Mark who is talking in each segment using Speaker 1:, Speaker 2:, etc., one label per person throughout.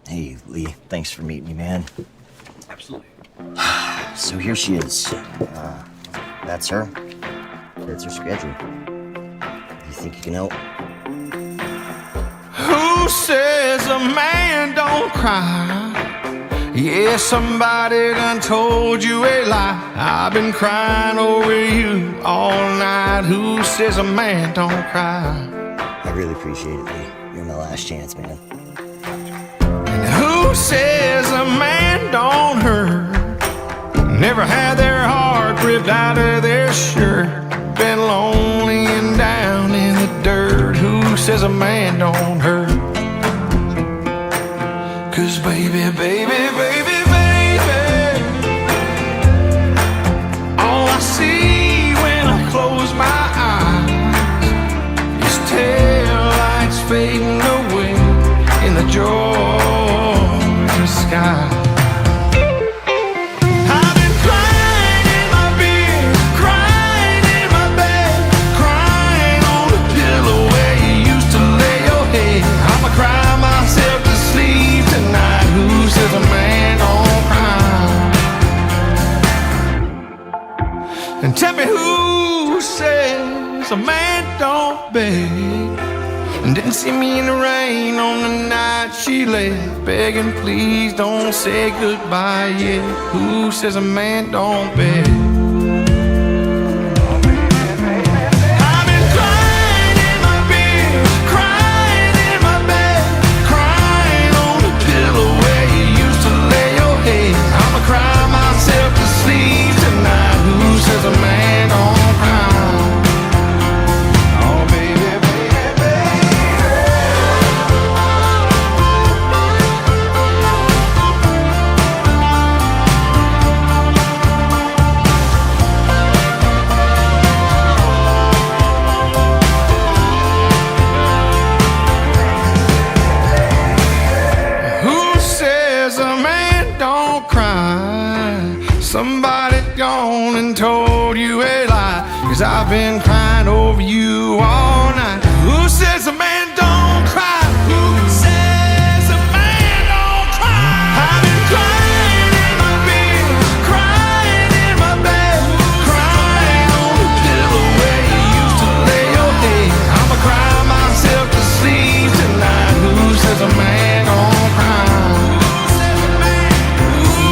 Speaker 1: Hey, Lee. Thanks for meeting me, man.
Speaker 2: Absolutely.
Speaker 1: So here she is. That's her. That's her schedule. You think you can help?
Speaker 3: Who says a man don't cry? Yeah, somebody done told you a lie. I've been crying over you all night. Who says a man don't cry?
Speaker 1: I really appreciate it, Lee. You're my last chance, man.
Speaker 3: And who says a man don't hurt? Never had their heart ripped out of their shirt. Been lonely and down in the dirt. Who says a man don't hurt? 'Cause baby, baby, baby, baby, all I see when I close my eyes is taillights fading away in the Georgia sky. I've been crying in my bed, crying in my bed, crying on the pillow where you used to lay your head. I'ma cry myself to sleep tonight. Who says a man don't cry? And tell me who says a man don't beg? And didn't see me in the rain on the night she left, begging please don't say goodbye yet. Who says a man don't beg? I've been crying in my bed, crying in my bed, crying on the pillow where you used to lay your head. I'ma cry myself to sleep tonight. Who says a man don't cry? Oh baby, baby, baby. Who says a man don't cry? Somebody gone and told you a lie. 'Cause I've been crying over you all night. Who says a man don't cry? Who says a man don't cry? I've been crying in my bed, crying in my bed, crying on the pillow where you used to lay your head. I'ma cry myself to sleep tonight. Who says a man don't cry?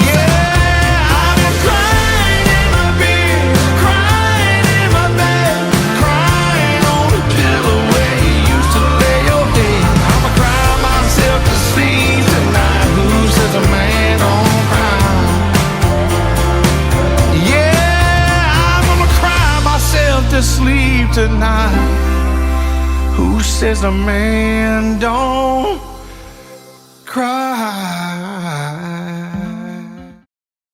Speaker 3: Yeah, I've been crying in my bed, crying in my bed, crying on the pillow where you used to lay your head. I'ma cry myself to sleep tonight. Who says a man don't cry? Yeah, I'm gonna cry myself to sleep tonight. Who says a man don't cry?